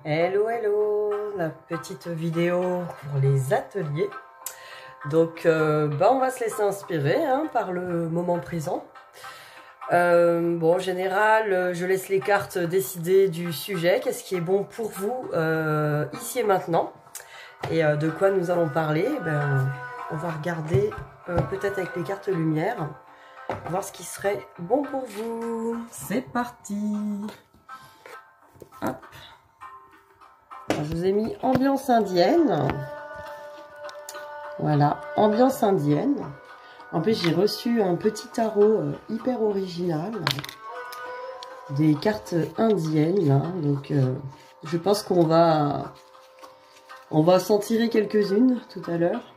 Hello, hello, la petite vidéo pour les ateliers. Donc, on va se laisser inspirer par le moment présent. Bon, en général, je laisse les cartes décider du sujet, qu'est-ce qui est bon pour vous ici et maintenant. Et de quoi nous allons parler, on va regarder peut-être avec les cartes lumière, voir ce qui serait bon pour vous. C'est parti. Hop. Alors, je vous ai mis ambiance indienne. Voilà, ambiance indienne. En plus, j'ai reçu un petit tarot hyper original. Des cartes indiennes. Là. Donc, je pense qu'on va... On va s'en tirer quelques-unes tout à l'heure.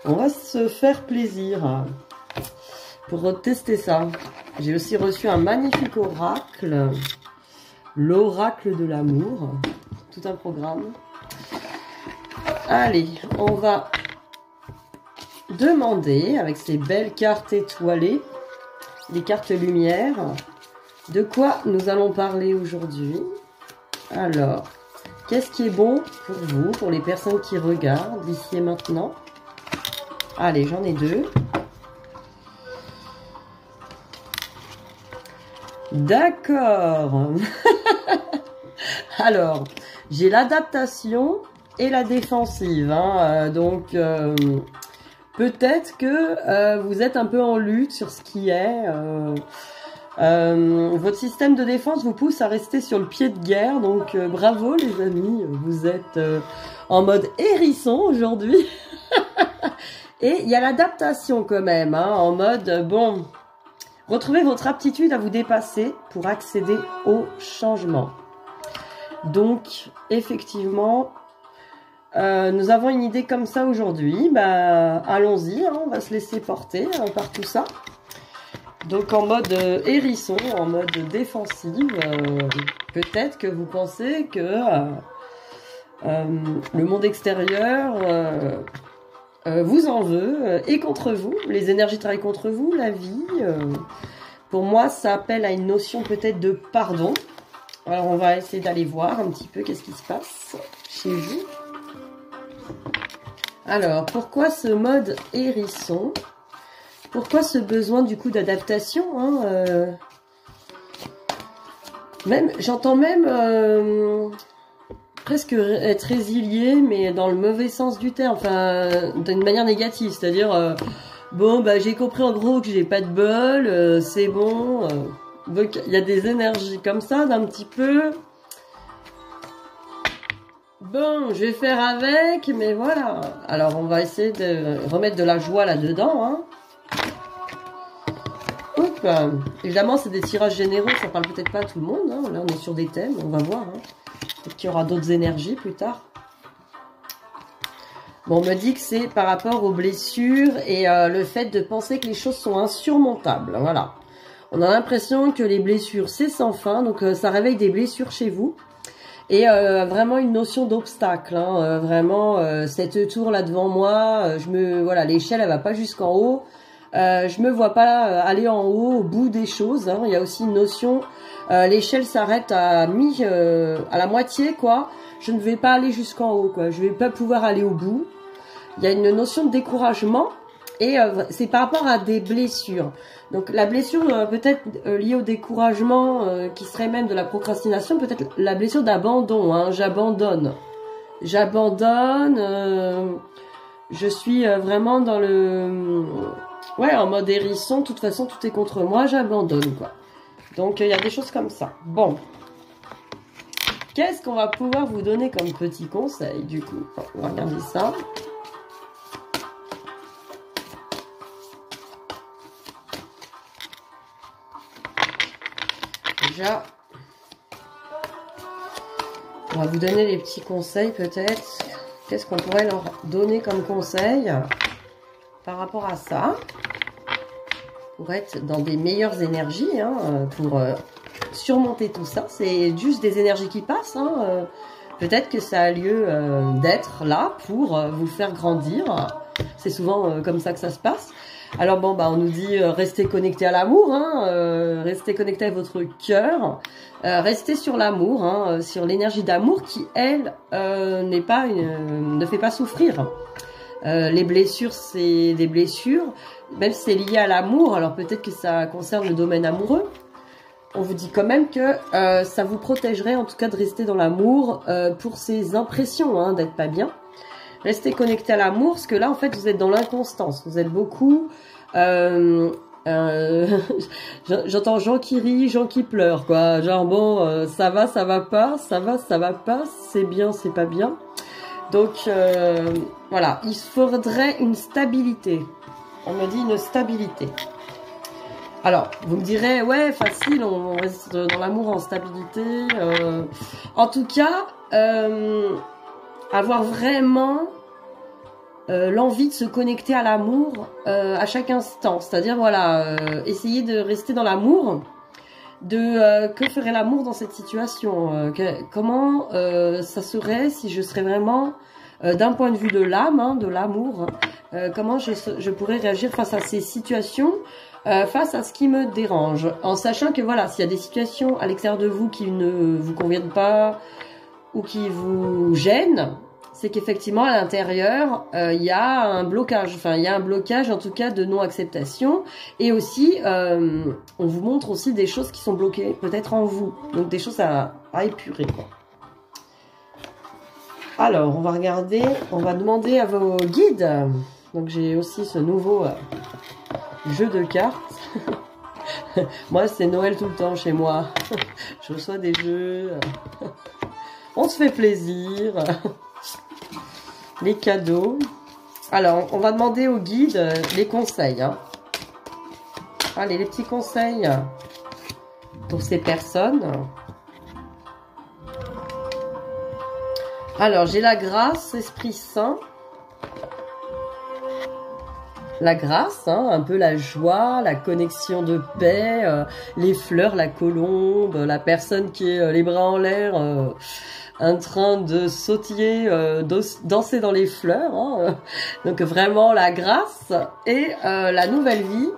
On va se faire plaisir pour tester ça. J'ai aussi reçu un magnifique oracle. L'oracle de l'amour. Tout un programme. Allez, on va demander, avec ces belles cartes étoilées, les cartes lumière, de quoi nous allons parler aujourd'hui. Alors, qu'est-ce qui est bon pour vous, pour les personnes qui regardent ici et maintenant? Allez, j'en ai deux. D'accord. Alors, j'ai l'adaptation et la défensive. Donc, peut-être que vous êtes un peu en lutte sur ce qui est. Votre système de défense vous pousse à rester sur le pied de guerre. Donc, bravo les amis. Vous êtes en mode hérisson aujourd'hui. Et il y a l'adaptation quand même. En mode, bon, retrouvez votre aptitude à vous dépasser pour accéder au changement. Donc, effectivement, nous avons une idée comme ça aujourd'hui. Allons-y, on va se laisser porter par tout ça. Donc, en mode hérisson, en mode défensive, peut-être que vous pensez que le monde extérieur vous en veut et contre vous. Les énergies travaillent contre vous, la vie. Pour moi, ça appelle à une notion peut-être de pardon. Alors, on va essayer d'aller voir un petit peu qu'est-ce qui se passe chez vous. Alors, pourquoi ce mode hérisson? Pourquoi ce besoin du coup d'adaptation Même, j'entends même presque être résilié, mais dans le mauvais sens du terme, enfin, d'une manière négative. C'est-à-dire, bon, j'ai compris en gros que j'ai pas de bol, c'est bon. Donc, il y a des énergies comme ça, d'un petit peu... Bon, je vais faire avec, mais voilà. Alors, on va essayer de remettre de la joie là-dedans. Hop. Évidemment, c'est des tirages généraux, ça parle peut-être pas à tout le monde. Là, on est sur des thèmes, on va voir. Peut-être qu'il y aura d'autres énergies plus tard. Bon, on me dit que c'est par rapport aux blessures et le fait de penser que les choses sont insurmontables. Voilà. On a l'impression que les blessures, c'est sans fin. Donc, ça réveille des blessures chez vous. Et vraiment une notion d'obstacle. Vraiment, cette tour là devant moi, voilà, l'échelle, elle va pas jusqu'en haut. Je me vois pas aller en haut, au bout des choses. Il y a aussi une notion, l'échelle s'arrête à la moitié, quoi. Je ne vais pas aller jusqu'en haut, quoi. Je vais pas pouvoir aller au bout. Il y a une notion de découragement. Et c'est par rapport à des blessures. Donc la blessure peut-être liée au découragement, qui serait même de la procrastination, peut-être la blessure d'abandon. J'abandonne. J'abandonne. Je suis vraiment dans le... Ouais, en mode hérisson. De toute façon, tout est contre moi. J'abandonne, quoi. Donc il y a des choses comme ça. Bon. Qu'est-ce qu'on va pouvoir vous donner comme petit conseil, du coup? On va regarder ça. Déjà, on va vous donner les petits conseils peut-être. Qu'est-ce qu'on pourrait leur donner comme conseil par rapport à ça? Pour être dans des meilleures énergies, pour surmonter tout ça. C'est juste des énergies qui passent. Peut-être que ça a lieu d'être là pour vous faire grandir. C'est souvent comme ça que ça se passe. Alors bon, bah on nous dit restez connecté à l'amour, hein, restez connecté à votre cœur, restez sur l'amour, hein, sur l'énergie d'amour qui, elle, n'est pas ne fait pas souffrir. Les blessures, c'est des blessures, même si c'est lié à l'amour, alors peut-être que ça concerne le domaine amoureux. On vous dit quand même que ça vous protégerait en tout cas de rester dans l'amour pour ces impressions, hein, d'être pas bien. Restez connecté à l'amour, parce que là, en fait, vous êtes dans l'inconstance. Vous êtes beaucoup... j'entends gens qui rient, gens qui pleurent, quoi. Genre, bon, ça va pas, ça va pas, c'est bien, c'est pas bien. Donc, voilà, il faudrait une stabilité. On me dit une stabilité. Alors, vous me direz, ouais, facile, on reste dans l'amour en stabilité. En tout cas... avoir vraiment l'envie de se connecter à l'amour à chaque instant. C'est-à-dire, voilà, essayer de rester dans l'amour, que ferait l'amour dans cette situation, comment ça serait si je serais vraiment, d'un point de vue de l'âme, hein, de l'amour, comment je pourrais réagir face à ces situations, face à ce qui me dérange, en sachant que, voilà, s'il y a des situations à l'extérieur de vous qui ne vous conviennent pas, ou qui vous gêne, c'est qu'effectivement à l'intérieur il y a un blocage, enfin il y a un blocage en tout cas de non-acceptation, et aussi on vous montre aussi des choses qui sont bloquées peut-être en vous, donc des choses à épurer, quoi. Alors on va regarder, on va demander à vos guides. Donc j'ai aussi ce nouveau jeu de cartes. Moi c'est Noël tout le temps chez moi. Je reçois des jeux. On se fait plaisir. Les cadeaux. Alors, on va demander au guide les conseils. Hein. Allez, les petits conseils pour ces personnes. Alors, j'ai la grâce, Esprit Saint. La grâce, hein, un peu la joie, la connexion de paix, les fleurs, la colombe, la personne qui est les bras en l'air, en train de sautiller, danser dans les fleurs. Hein. Donc vraiment la grâce et la nouvelle vie.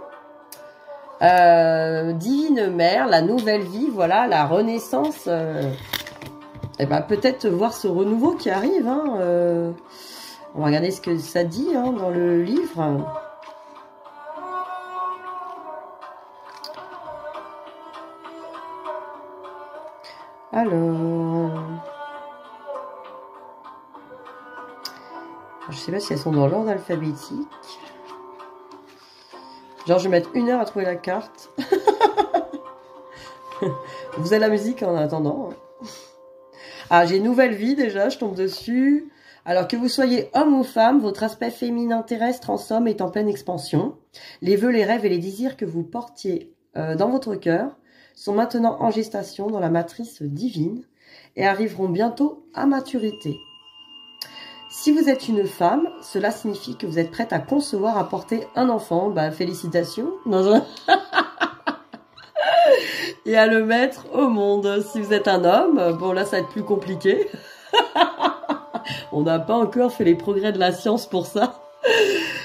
Divine Mère, la nouvelle vie, voilà, la renaissance. Et ben peut-être voir ce renouveau qui arrive. Hein, on va regarder ce que ça dit hein, dans le livre. Alors, je sais pas si elles sont dans l'ordre alphabétique. Genre, je vais mettre 1 heure à trouver la carte. Vous avez la musique en attendant. Ah, j'ai nouvelle vie déjà, je tombe dessus. Alors que vous soyez homme ou femme, votre aspect féminin terrestre en somme est en pleine expansion. Les vœux, les rêves et les désirs que vous portiez dans votre cœur sont maintenant en gestation dans la matrice divine et arriveront bientôt à maturité. Si vous êtes une femme, cela signifie que vous êtes prête à concevoir, à porter un enfant. Bah, félicitations. Non, et à le mettre au monde. Si vous êtes un homme, bon là ça va être plus compliqué. On n'a pas encore fait les progrès de la science pour ça.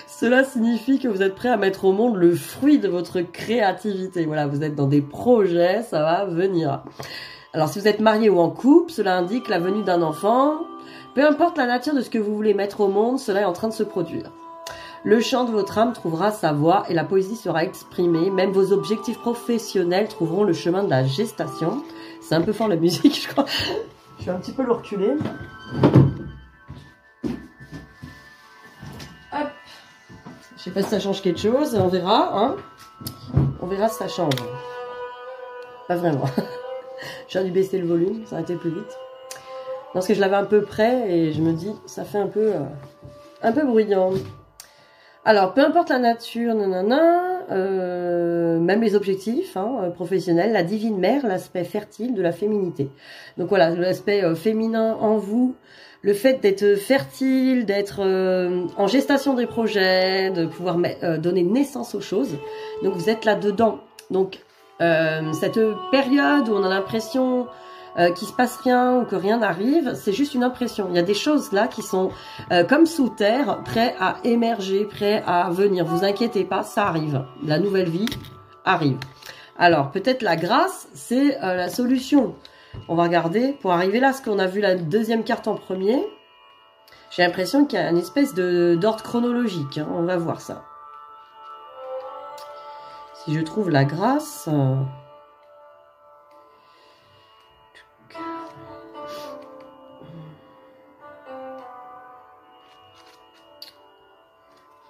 Cela signifie que vous êtes prêt à mettre au monde le fruit de votre créativité. Voilà, vous êtes dans des projets, ça va venir. Alors si vous êtes marié ou en couple, cela indique la venue d'un enfant. Peu importe la nature de ce que vous voulez mettre au monde, cela est en train de se produire. Le chant de votre âme trouvera sa voix et la poésie sera exprimée. Même vos objectifs professionnels trouveront le chemin de la gestation. C'est un peu fort la musique, je crois. Je vais un petit peu le reculer. Hop. Je sais pas si ça change quelque chose, on verra. Hein, on verra si ça change. Pas vraiment. J'ai dû baisser le volume, ça aurait été plus vite. Parce que je l'avais un peu près et je me dis, ça fait un peu bruyant. Alors, peu importe la nature, nanana, même les objectifs professionnels, la divine mère, l'aspect fertile de la féminité. Donc voilà, l'aspect féminin en vous, le fait d'être fertile, d'être en gestation des projets, de pouvoir donner naissance aux choses. Donc vous êtes là-dedans. Donc cette période où on a l'impression qu'il se passe rien ou que rien n'arrive, c'est juste une impression. Il y a des choses là qui sont comme sous terre, prêts à émerger, prêts à venir. Vous inquiétez pas, ça arrive. La nouvelle vie arrive. Alors, peut-être la grâce, c'est la solution. On va regarder, pour arriver là, ce qu'on a vu la deuxième carte en premier, j'ai l'impression qu'il y a une espèce d'ordre chronologique. Hein. On va voir ça. Si je trouve la grâce...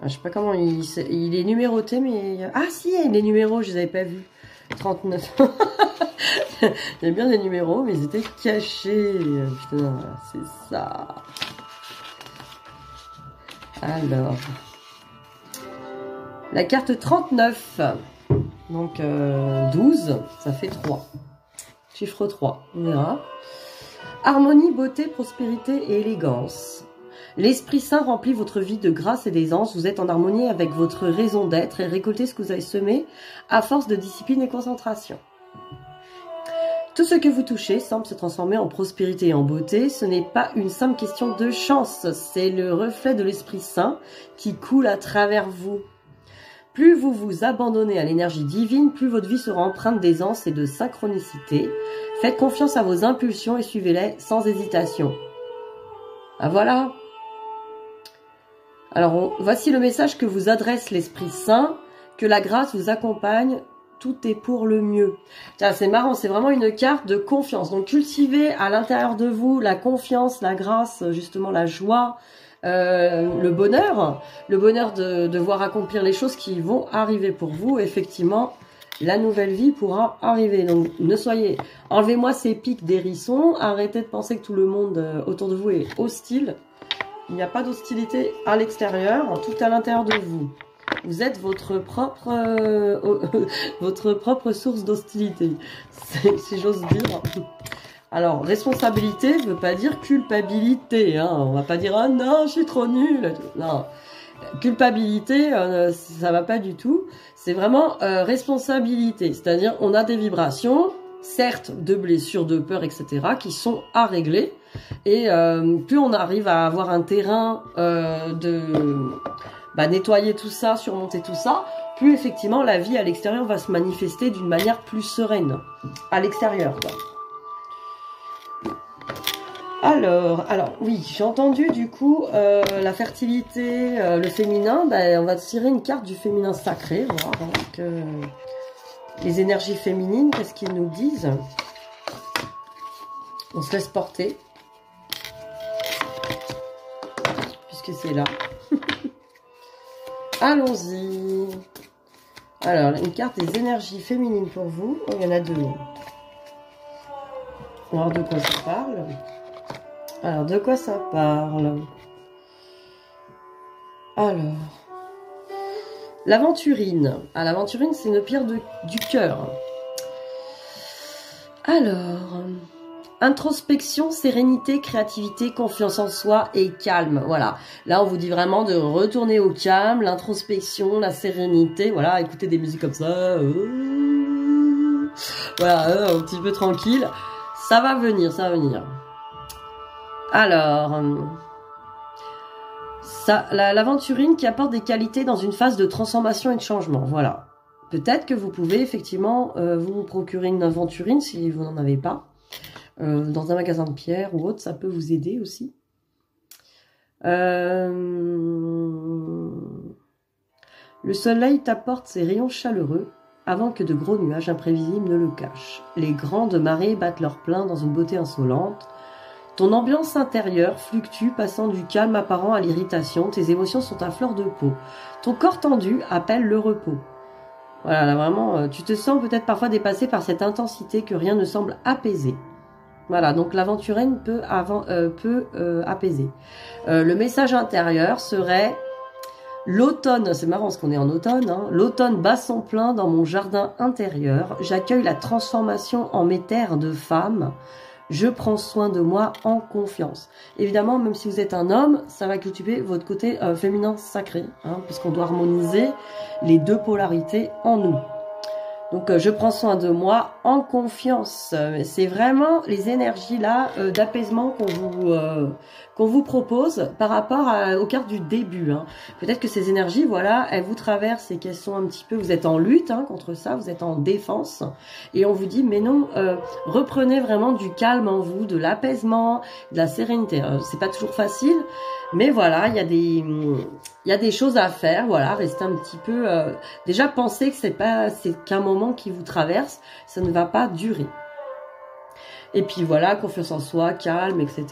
Je sais pas comment il est numéroté, mais... Ah si, les numéros, je les avais pas vus. 39. Il y a bien des numéros, mais ils étaient cachés. Putain, c'est ça. Alors. La carte 39. Donc 12, ça fait 3. Chiffre 3, on verra. Harmonie, beauté, prospérité et élégance. L'Esprit Saint remplit votre vie de grâce et d'aisance. Vous êtes en harmonie avec votre raison d'être et récoltez ce que vous avez semé à force de discipline et concentration. Tout ce que vous touchez semble se transformer en prospérité et en beauté. Ce n'est pas une simple question de chance, c'est le reflet de l'Esprit Saint qui coule à travers vous. Plus vous vous abandonnez à l'énergie divine, plus votre vie sera empreinte d'aisance et de synchronicité. Faites confiance à vos impulsions et suivez-les sans hésitation. Ah voilà. Alors, voici le message que vous adresse l'Esprit Saint, que la grâce vous accompagne, tout est pour le mieux. C'est marrant, c'est vraiment une carte de confiance. Donc, cultivez à l'intérieur de vous la confiance, la grâce, justement la joie, le bonheur de voir accomplir les choses qui vont arriver pour vous. Effectivement, la nouvelle vie pourra arriver. Donc, enlevez-moi ces pics d'hérisson, arrêtez de penser que tout le monde autour de vous est hostile. Il n'y a pas d'hostilité à l'extérieur, tout à l'intérieur de vous. Vous êtes votre propre source d'hostilité, si j'ose dire. Alors, responsabilité ne veut pas dire culpabilité. Hein. On va pas dire « Ah non, je suis trop nulle ». Non, culpabilité, ça va pas du tout. C'est vraiment responsabilité. C'est-à-dire, on a des vibrations, certes, de blessures, de peur, etc., qui sont à régler. Et plus on arrive à avoir un terrain nettoyer tout ça, surmonter tout ça, plus effectivement la vie à l'extérieur va se manifester d'une manière plus sereine. À l'extérieur, quoi. Alors oui, j'ai entendu du coup la fertilité, le féminin, on va tirer une carte du féminin sacré, voir les énergies féminines, qu'est-ce qu'ils nous disent. On se laisse porter. Puisque c'est là. Allons-y. Alors, une carte des énergies féminines pour vous. Oh, il y en a deux. On va voir de quoi ça parle. Alors, de quoi ça parle? Alors, l'aventurine. Ah, l'aventurine, c'est une pierre du cœur. Alors, introspection, sérénité, créativité, confiance en soi et calme. Voilà. Là, on vous dit vraiment de retourner au calme, l'introspection, la sérénité. Voilà, écoutez des musiques comme ça. Voilà, un petit peu tranquille. Ça va venir, ça va venir. Alors, l'aventurine qui apporte des qualités dans une phase de transformation et de changement. Voilà. Peut-être que vous pouvez effectivement vous procurer une aventurine si vous n'en avez pas. Dans un magasin de pierre ou autre, ça peut vous aider aussi. Le soleil t'apporte ses rayons chaleureux avant que de gros nuages imprévisibles ne le cachent. Les grandes marées battent leur plein dans une beauté insolente. Ton ambiance intérieure fluctue, passant du calme apparent à l'irritation. Tes émotions sont à fleur de peau. Ton corps tendu appelle le repos. Voilà, là vraiment, tu te sens peut-être parfois dépassé par cette intensité que rien ne semble apaiser. Voilà, donc l'aventurine peut apaiser. Le message intérieur serait l'automne, c'est marrant parce qu'on est en automne, hein, l'automne bat son plein dans mon jardin intérieur. J'accueille la transformation en mes terres de femme. Je prends soin de moi en confiance. Évidemment, même si vous êtes un homme, ça va cultiver votre côté féminin sacré, hein, puisqu'on doit harmoniser les deux polarités en nous. Donc, je prends soin de moi en confiance. C'est vraiment les énergies là d'apaisement qu'on vous propose par rapport aux cartes du début. Hein. Peut-être que ces énergies, voilà, elles vous traversent et qu'elles sont un petit peu... Vous êtes en lutte contre ça, vous êtes en défense. Et on vous dit, mais non, reprenez vraiment du calme en vous, de l'apaisement, de la sérénité. C'est pas toujours facile, mais voilà, il y a des choses à faire. Voilà, restez un petit peu... déjà, pensez que c'est qu'un moment qui vous traverse, ça ne va pas durer. Et puis voilà, confiance en soi, calme, etc.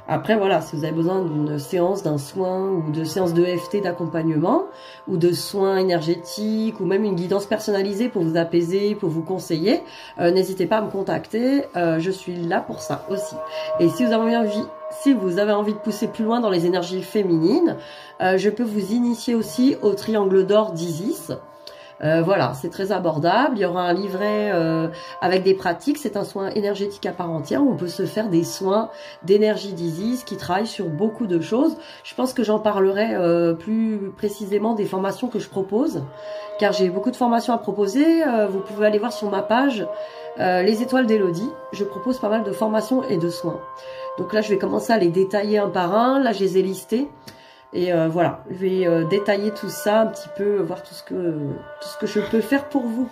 Après, voilà, si vous avez besoin d'une séance, d'un soin ou de séance de d'EFT d'accompagnement ou de soins énergétiques ou même une guidance personnalisée pour vous apaiser, pour vous conseiller, n'hésitez pas à me contacter. Je suis là pour ça aussi. Et si vous avez envie de pousser plus loin dans les énergies féminines, je peux vous initier aussi au triangle d'or d'Isis. Voilà, c'est très abordable. Il y aura un livret avec des pratiques. C'est un soin énergétique à part entière où on peut se faire des soins d'énergie d'Isis qui travaillent sur beaucoup de choses. Je pense que j'en parlerai plus précisément des formations que je propose, car j'ai beaucoup de formations à proposer. Vous pouvez aller voir sur ma page Les Étoiles d'Élodie. Je propose pas mal de formations et de soins. Donc là, je vais commencer à les détailler un par un. Là, je les ai listés. Et voilà, je vais détailler tout ça un petit peu, voir tout ce que je peux faire pour vous.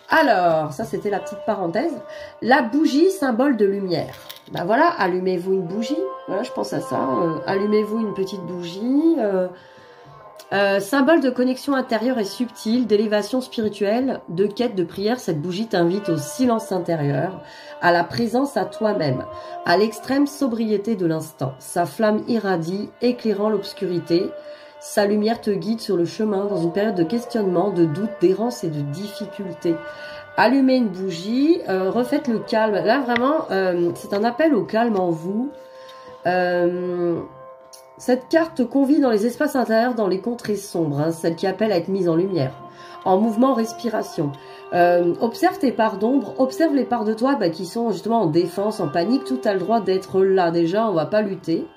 Alors, ça c'était la petite parenthèse. La bougie, symbole de lumière. Ben voilà, allumez-vous une bougie. Voilà, je pense à ça. Allumez-vous une petite bougie. Symbole de connexion intérieure et subtile, d'élévation spirituelle, de quête, de prière, cette bougie t'invite au silence intérieur, à la présence à toi-même, à l'extrême sobriété de l'instant. Sa flamme irradie, éclairant l'obscurité. Sa lumière te guide sur le chemin dans une période de questionnement, de doute, d'errance et de difficulté. Allumez une bougie, refaites le calme. Là, vraiment, c'est un appel au calme en vous. Cette carte te convie dans les espaces intérieurs, dans les contrées sombres, celle qui appelle à être mise en lumière, en mouvement, respiration. Observe tes parts d'ombre, observe les parts de toi qui sont justement en défense, en panique. Tout a le droit d'être là. Déjà, on va pas lutter.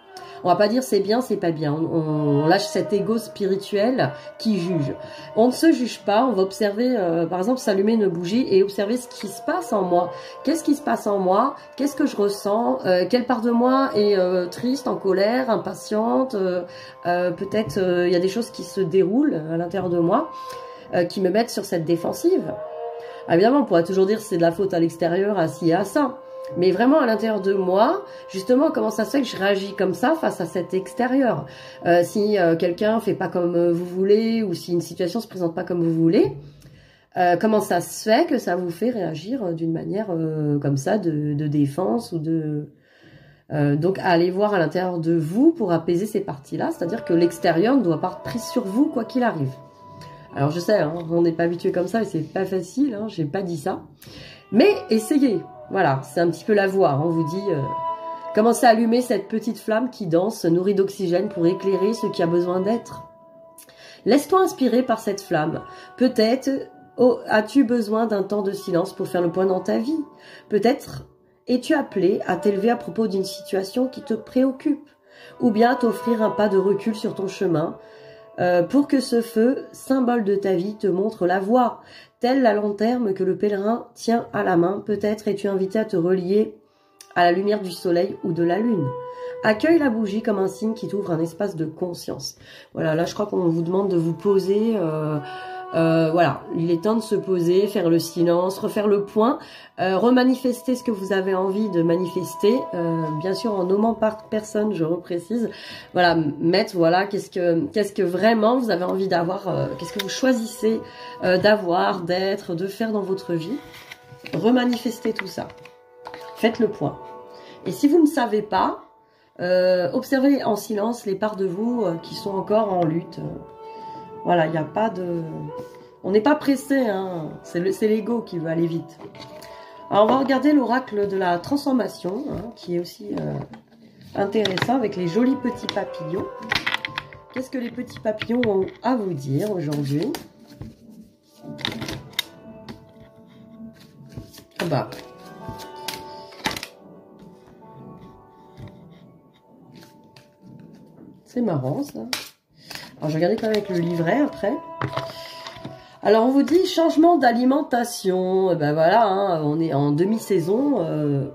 On va pas dire c'est bien, c'est pas bien. On lâche cet ego spirituel qui juge. On ne se juge pas. On va observer, par exemple, s'allumer une bougie et observer ce qui se passe en moi. Qu'est-ce qui se passe en moi? Qu'est-ce que je ressens? Quelle part de moi est triste, en colère, impatiente? Peut-être il y a des choses qui se déroulent à l'intérieur de moi qui me mettent sur cette défensive. Évidemment, on pourrait toujours dire c'est de la faute à l'extérieur, à ci et à ça. Mais vraiment à l'intérieur de moi, justement, comment ça se fait que je réagis comme ça face à cet extérieur? Si quelqu'un fait pas comme vous voulez, ou si une situation se présente pas comme vous voulez, comment ça se fait que ça vous fait réagir d'une manière comme ça, de défense ou de... donc allez voir à l'intérieur de vous pour apaiser ces parties-là, c'est-à-dire que l'extérieur ne doit pas être pris sur vous quoi qu'il arrive. Alors je sais, on n'est pas habitué comme ça et c'est pas facile, j'ai pas dit ça. Mais essayez, voilà, c'est un petit peu la voie. On vous dit, commencez à allumer cette petite flamme qui danse, nourrie d'oxygène pour éclairer ce qui a besoin d'être. Laisse-toi inspirer par cette flamme. Peut-être as-tu besoin d'un temps de silence pour faire le point dans ta vie. Peut-être es-tu appelé à t'élever à propos d'une situation qui te préoccupe. Ou bien à t'offrir un pas de recul sur ton chemin. Pour que ce feu, symbole de ta vie, te montre la voie, telle la lanterne que le pèlerin tient à la main. Peut-être es-tu invité à te relier à la lumière du soleil ou de la lune. Accueille la bougie comme un signe qui t'ouvre un espace de conscience. Voilà, là je crois qu'on vous demande de vous poser... voilà, il est temps de se poser, faire le silence, refaire le point, remanifester ce que vous avez envie de manifester, bien sûr en nommant par personne, je reprécise. Voilà, mettre, voilà, qu'est-ce que vraiment vous avez envie d'avoir, qu'est-ce que vous choisissez d'avoir, d'être, de faire dans votre vie. Remanifestez tout ça. Faites le point. Et si vous ne savez pas, observez en silence les parts de vous qui sont encore en lutte. Voilà, il n'y a pas de... On n'est pas pressé, c'est l'ego qui veut aller vite. Alors, on va regarder l'oracle de la transformation, qui est aussi intéressant, avec les jolis petits papillons. Qu'est-ce que les petits papillons ont à vous dire aujourd'hui? Ah bah... C'est marrant, ça. Alors, je vais regarder quand même avec le livret, après. Alors on vous dit changement d'alimentation, et ben voilà, hein, on est en demi-saison,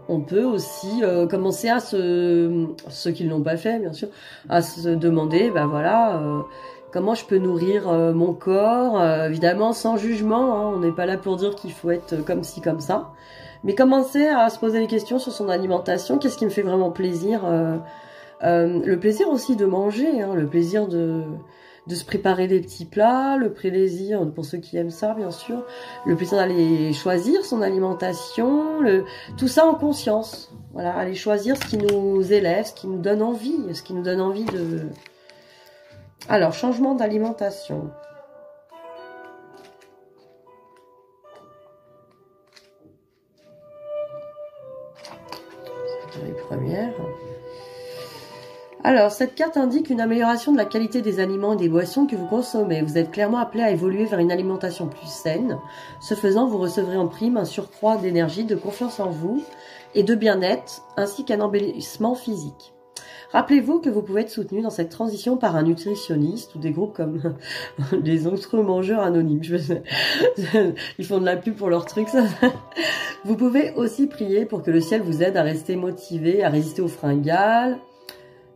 on peut aussi commencer à ceux qui ne l'ont pas fait bien sûr, à se demander, ben voilà, comment je peux nourrir mon corps, évidemment sans jugement, hein, on n'est pas là pour dire qu'il faut être comme ci, comme ça, mais commencer à se poser des questions sur son alimentation, qu'est-ce qui me fait vraiment plaisir, le plaisir aussi de manger, hein, le plaisir de se préparer des petits plats, le plaisir, pour ceux qui aiment ça bien sûr, le plaisir d'aller choisir son alimentation, tout ça en conscience. Voilà, aller choisir ce qui nous élève, ce qui nous donne envie, ce qui nous donne envie de... Alors, changement d'alimentation. C'est les premières. Alors, cette carte indique une amélioration de la qualité des aliments et des boissons que vous consommez. Vous êtes clairement appelé à évoluer vers une alimentation plus saine. Ce faisant, vous recevrez en prime un surcroît d'énergie, de confiance en vous et de bien-être, ainsi qu'un embellissement physique. Rappelez-vous que vous pouvez être soutenu dans cette transition par un nutritionniste ou des groupes comme les Entre-Mangeurs Anonymes. Ils font de la pub pour leurs trucs, ça. Vous pouvez aussi prier pour que le ciel vous aide à rester motivé, à résister aux fringales.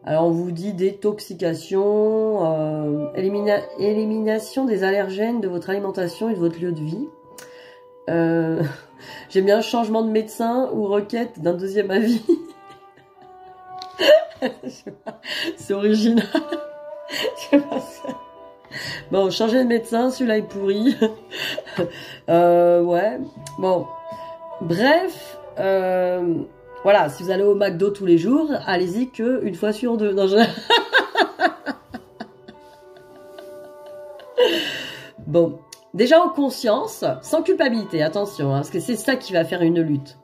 Alors, on vous dit détoxication, élimination des allergènes de votre alimentation et de votre lieu de vie. J'aime bien changement de médecin ou requête d'un deuxième avis. C'est original. Je sais pas ça. Bon, changer de médecin, celui-là est pourri. Ouais. Bon. Bref. Voilà, si vous allez au McDo tous les jours, allez-y que une fois sur deux. Non, Bon, déjà en conscience, sans culpabilité, attention, hein, parce que c'est ça qui va faire une lutte.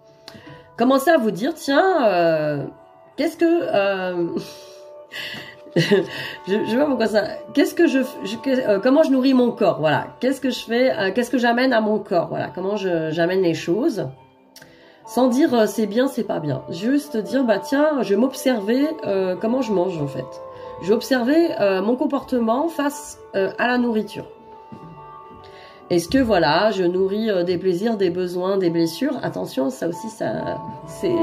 Commencez à vous dire, tiens, qu'est-ce que... je vois pourquoi ça... Qu'est-ce que comment je nourris mon corps, voilà. Qu'est-ce que je fais, qu'est-ce que j'amène à mon corps, voilà. Comment j'amène les choses. Sans dire c'est bien, c'est pas bien. Juste dire, bah tiens, je vais m'observer comment je mange en fait. Je vais observer mon comportement face à la nourriture. Est-ce que voilà, je nourris des plaisirs, des besoins, des blessures? Attention, ça aussi, c'est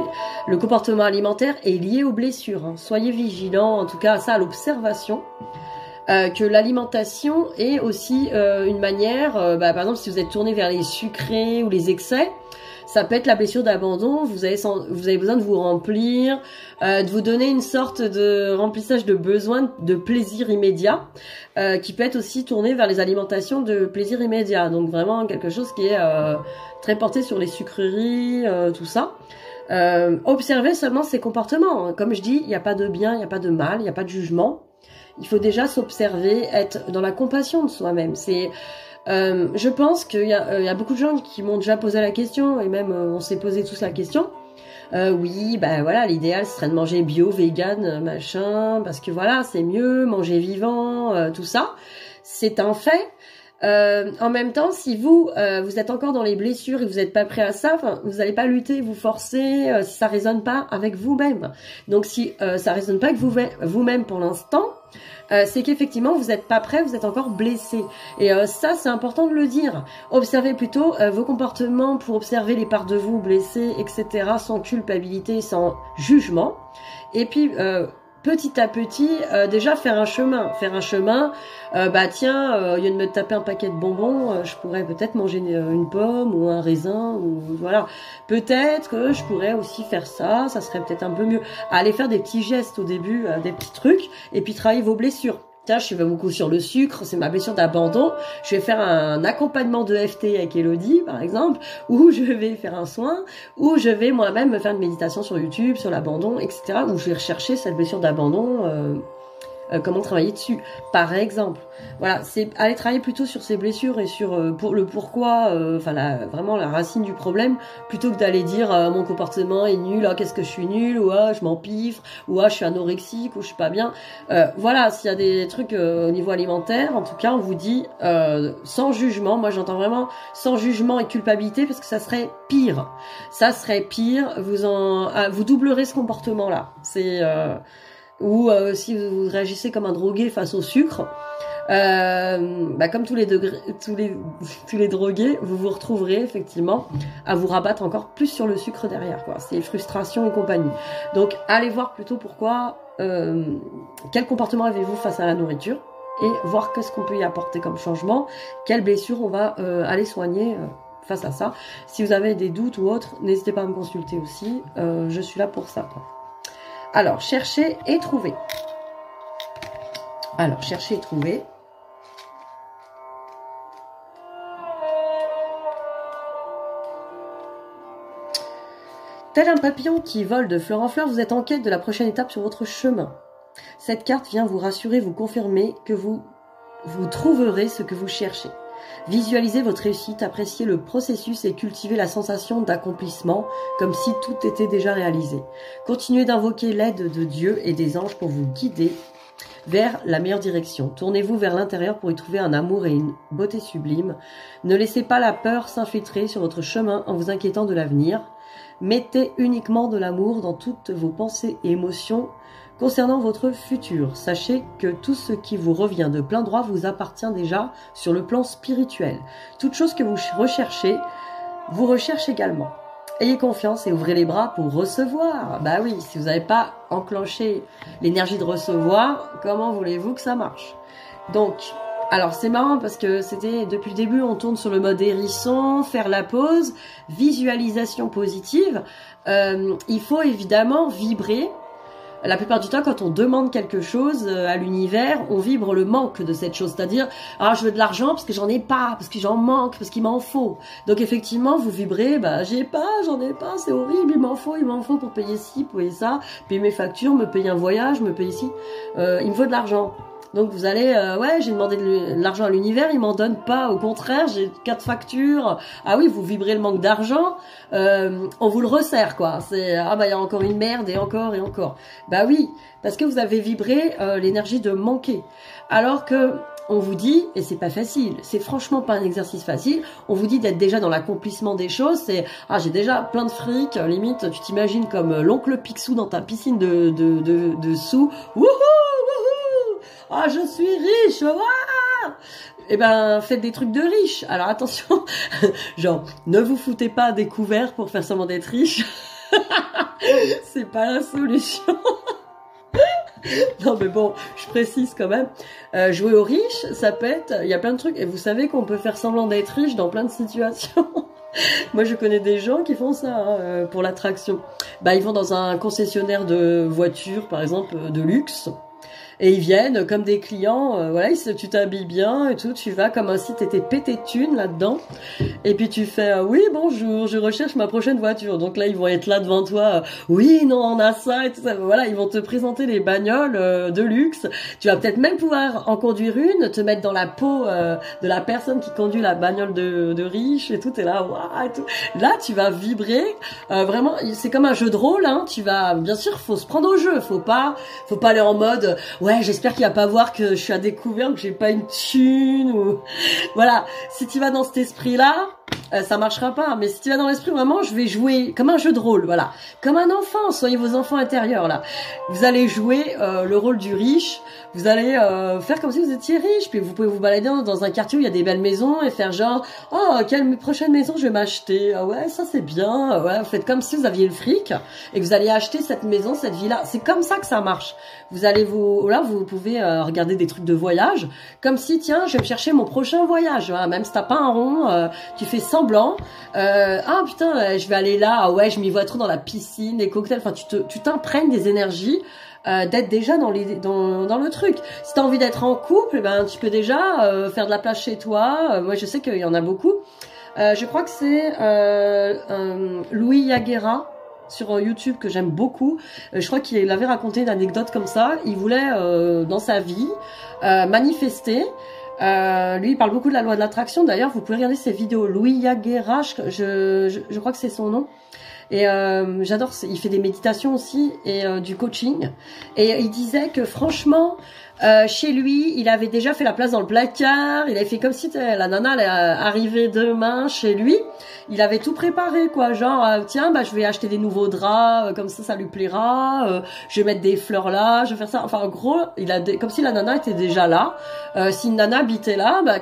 le comportement alimentaire est lié aux blessures. Hein. Soyez vigilants, en tout cas, ça à l'observation. Que l'alimentation est aussi une manière, par exemple, si vous êtes tourné vers les sucrés ou les excès, ça peut être la blessure d'abandon, vous avez besoin de vous remplir, de vous donner une sorte de remplissage de besoin, de plaisir immédiat, qui peut être aussi tourné vers les alimentations de plaisir immédiat. Donc vraiment quelque chose qui est très porté sur les sucreries, tout ça. Observez seulement ces comportements. Comme je dis, il n'y a pas de bien, il n'y a pas de mal, il n'y a pas de jugement. Il faut déjà s'observer, être dans la compassion de soi-même. Je pense qu'il y a beaucoup de gens qui m'ont déjà posé la question, et même on s'est posé tous la question. Oui, bah voilà, l'idéal serait de manger bio, vegan, machin, parce que voilà, c'est mieux, manger vivant, tout ça. C'est un fait. En même temps, si vous êtes encore dans les blessures et vous n'êtes pas prêt à ça, vous n'allez pas lutter, vous forcer si ça résonne pas avec vous-même. Donc si ça résonne pas avec vous-même pour l'instant, c'est qu'effectivement vous n'êtes pas prêt, vous êtes encore blessé. Et ça c'est important de le dire. Observez plutôt vos comportements pour observer les parts de vous blessées, etc. sans culpabilité, sans jugement. Et puis petit à petit, déjà faire un chemin. Bah tiens, au lieu de me taper un paquet de bonbons, je pourrais peut-être manger une pomme ou un raisin, ou voilà. Peut-être que je pourrais aussi faire ça, ça serait peut-être un peu mieux. Aller faire des petits gestes au début, des petits trucs, et puis travailler vos blessures. Tiens, je vais beaucoup sur le sucre, c'est ma blessure d'abandon. Je vais faire un accompagnement de FT avec Elodie, par exemple, ou je vais faire un soin, ou je vais moi-même me faire une méditation sur YouTube, sur l'abandon, etc. Où je vais rechercher cette blessure d'abandon, comment travailler dessus, par exemple. Voilà, c'est aller travailler plutôt sur ces blessures et sur pour le pourquoi, vraiment la racine du problème, plutôt que d'aller dire mon comportement est nul, qu'est-ce que je suis nul, ou je m'empiffre, ou je suis anorexique, ou je suis pas bien. Voilà, s'il y a des trucs au niveau alimentaire, en tout cas, on vous dit sans jugement. Moi, j'entends vraiment sans jugement et culpabilité, parce que ça serait pire. Ça serait pire. Vous doublerez ce comportement-là. C'est ou si vous réagissez comme un drogué face au sucre, Comme tous les drogués, vous vous retrouverez effectivement à vous rabattre encore plus sur le sucre derrière, quoi. C'est frustration et compagnie. Donc, allez voir plutôt pourquoi, quel comportement avez-vous face à la nourriture et voir qu'est-ce qu'on peut y apporter comme changement, quelles blessures on va aller soigner face à ça. Si vous avez des doutes ou autres, n'hésitez pas à me consulter aussi. Je suis là pour ça, quoi. Alors, chercher et trouver. Alors, chercher et trouver. Tel un papillon qui vole de fleur en fleur, vous êtes en quête de la prochaine étape sur votre chemin. Cette carte vient vous rassurer, vous confirmer que vous trouverez ce que vous cherchez. Visualisez votre réussite, appréciez le processus et cultivez la sensation d'accomplissement, comme si tout était déjà réalisé. Continuez d'invoquer l'aide de Dieu et des anges pour vous guider vers la meilleure direction. Tournez-vous vers l'intérieur pour y trouver un amour et une beauté sublime. Ne laissez pas la peur s'infiltrer sur votre chemin en vous inquiétant de l'avenir. Mettez uniquement de l'amour dans toutes vos pensées et émotions concernant votre futur. Sachez que tout ce qui vous revient de plein droit vous appartient déjà sur le plan spirituel. Toute chose que vous recherchez, vous recherche également. Ayez confiance et ouvrez les bras pour recevoir. Bah oui, si vous n'avez pas enclenché l'énergie de recevoir, comment voulez-vous que ça marche? Donc, alors c'est marrant parce que c'était depuis le début, on tourne sur le mode hérisson, faire la pause, visualisation positive. Il faut évidemment vibrer. La plupart du temps, quand on demande quelque chose à l'univers, on vibre le manque de cette chose. C'est-à-dire, ah, je veux de l'argent parce que j'en ai pas, parce que j'en manque, parce qu'il m'en faut. Donc effectivement, vous vibrez, bah j'ai pas, j'en ai pas, c'est horrible, il m'en faut pour payer ci, pour payer ça, payer mes factures, me payer un voyage, me payer ci. Il me faut de l'argent. Donc vous allez, ouais, j'ai demandé de l'argent à l'univers, il m'en donne pas. Au contraire, j'ai 4 factures. Ah oui, vous vibrez le manque d'argent. On vous le resserre, quoi. C'est ah bah il y a encore une merde et encore et encore. Bah oui, parce que vous avez vibré l'énergie de manquer. Alors que on vous dit, et c'est pas facile, c'est franchement pas un exercice facile, on vous dit d'être déjà dans l'accomplissement des choses, c'est ah j'ai déjà plein de fric, limite tu t'imagines comme l'oncle Picsou dans ta piscine de sous. Wouhou! Ah, je suis riche, waouh! Eh ben, faites des trucs de riches. Alors attention, genre, ne vous foutez pas des couverts pour faire semblant d'être riche. C'est pas la solution. Non mais bon, je précise quand même. Jouer aux riches, ça peut être, il y a plein de trucs. Et vous savez qu'on peut faire semblant d'être riche dans plein de situations. Moi, je connais des gens qui font ça hein, pour l'attraction. Bah, ils vont dans un concessionnaire de voitures, par exemple, de luxe. Et ils viennent comme des clients, voilà, tu t'habilles bien et tout, tu vas comme si t'étais pété de thunes là-dedans. Et puis tu fais, oui, bonjour, je recherche ma prochaine voiture. Donc là, ils vont être là devant toi, oui, non, on a ça et tout ça. Voilà, ils vont te présenter les bagnoles de luxe. Tu vas peut-être même pouvoir en conduire une, te mettre dans la peau de la personne qui conduit la bagnole de riche et tout. T'es là, waouh, et tout. Là, tu vas vibrer. Vraiment, c'est comme un jeu de rôle, hein. Tu vas, bien sûr, faut se prendre au jeu. Faut pas aller en mode, ouais, j'espère qu'il va pas voir que je suis à découvert, que j'ai pas une thune ou voilà. Si tu vas dans cet esprit-là, ça marchera pas. Mais si tu vas dans l'esprit vraiment, je vais jouer comme un jeu de rôle, voilà, comme un enfant. Soyez vos enfants intérieurs là. Vous allez jouer le rôle du riche. Vous allez faire comme si vous étiez riche. Puis vous pouvez vous balader dans un quartier où il y a des belles maisons et faire genre, oh, quelle prochaine maison je vais m'acheter. Ah ouais, ça c'est bien. Ouais, vous faites comme si vous aviez le fric et que vous allez acheter cette maison, cette villa. C'est comme ça que ça marche. Vous allez vous pouvez regarder des trucs de voyage, comme si tiens, je vais me chercher mon prochain voyage. Hein, même si t'as pas un rond, tu fais semblant. Ah putain, je vais aller là. Ah ouais, je m'y vois trop dans la piscine, les cocktails. Enfin, tu t'imprègnes des énergies. D'être déjà dans le truc. Si tu as envie d'être en couple, ben tu peux déjà faire de la place chez toi. Moi, je sais qu'il y en a beaucoup. Je crois que c'est Louis Yaguera sur YouTube que j'aime beaucoup. Je crois qu'il avait raconté une anecdote comme ça. Il voulait dans sa vie manifester. Lui, il parle beaucoup de la loi de l'attraction. D'ailleurs, vous pouvez regarder ses vidéos. Louis Yaguera, je crois que c'est son nom. Et j'adore, il fait des méditations aussi et du coaching. Et il disait que franchement, Chez lui, il avait déjà fait la place dans le placard. Il avait fait comme si la nana elle arrivait demain chez lui. Il avait tout préparé, quoi. Genre, tiens, bah je vais acheter des nouveaux draps, comme ça lui plaira. Je vais mettre des fleurs là, je vais faire ça. Enfin, en gros, comme si la nana était déjà là. Si une nana habitait là, bah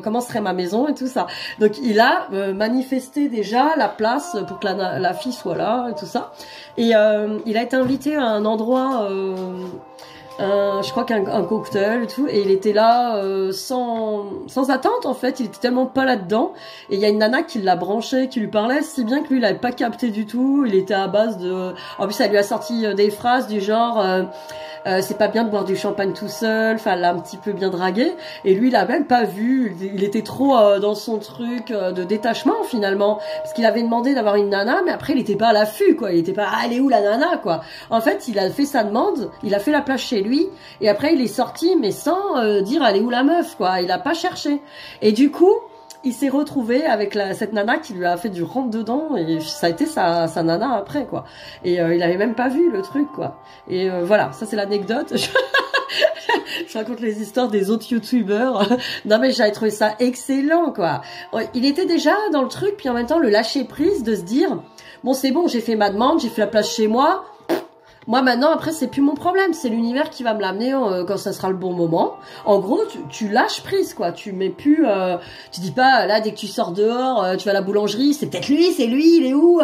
comment serait ma maison et tout ça. Donc, il a manifesté déjà la place pour que la fille soit là et tout ça. Et il a été invité à un endroit. Je crois qu'un cocktail et tout, et il était là sans attente en fait, il était tellement pas là-dedans, et il y a une nana qui l'a branché, qui lui parlait si bien que lui il avait pas capté du tout, il était à base de... En plus ça lui a sorti des phrases du genre c'est pas bien de boire du champagne tout seul, enfin elle l'a un petit peu bien dragué, et lui il a même pas vu, il était trop dans son truc de détachement finalement, parce qu'il avait demandé d'avoir une nana, mais après il était pas à l'affût quoi, il était pas elle est où la nana quoi. En fait il a fait sa demande, il a fait la place chez lui, et après il est sorti mais sans dire elle est où la meuf quoi, il a pas cherché, et du coup il s'est retrouvé avec cette nana qui lui a fait du rentre dedans, et ça a été sa nana après quoi, et il avait même pas vu le truc quoi, et voilà, ça c'est l'anecdote. Je raconte les histoires des autres youtubeurs. Non mais j'avais trouvé ça excellent quoi. Il était déjà dans le truc, puis en même temps le lâcher prise de se dire bon c'est bon, j'ai fait ma demande, j'ai fait la place chez moi. Moi maintenant après c'est plus mon problème, c'est l'univers qui va me l'amener quand ça sera le bon moment. En gros tu lâches prise quoi, tu mets plus, tu dis pas là dès que tu sors dehors, tu vas à la boulangerie, c'est peut-être lui, c'est lui, il est où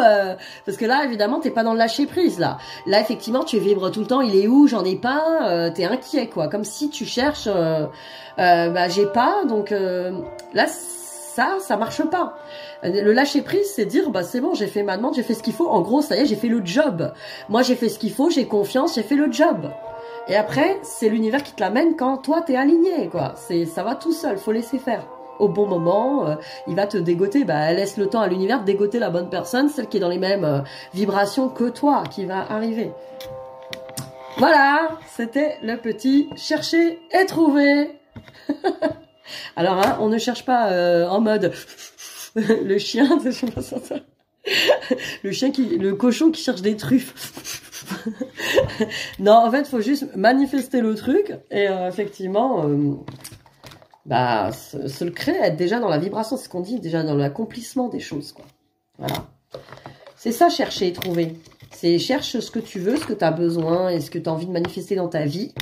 parce que là évidemment t'es pas dans le lâcher prise là. Là effectivement tu vibres tout le temps, il est où, j'en ai pas, t'es inquiet quoi, comme si tu cherches, bah j'ai pas, donc là ça marche pas. Le lâcher prise, c'est dire bah c'est bon, j'ai fait ma demande, j'ai fait ce qu'il faut. En gros, ça y est, j'ai fait le job. Moi, j'ai fait ce qu'il faut, j'ai confiance, j'ai fait le job. Et après, c'est l'univers qui te l'amène quand toi t'es aligné, quoi. Ça va tout seul, faut laisser faire. Au bon moment, il va te dégoter. Bah, laisse le temps à l'univers de dégoter la bonne personne, celle qui est dans les mêmes vibrations que toi, qui va arriver. Voilà, c'était le petit chercher et trouver. Alors, hein, on ne cherche pas en mode le chien, je sais pas ça. Le cochon qui cherche des truffes. Non, en fait, faut juste manifester le truc et effectivement, bah, se le créer, être déjà dans la vibration, c'est ce qu'on dit, déjà dans l'accomplissement des choses, quoi. Voilà. C'est ça, chercher et trouver. C'est cherche ce que tu veux, ce que tu as besoin et ce que tu as envie de manifester dans ta vie.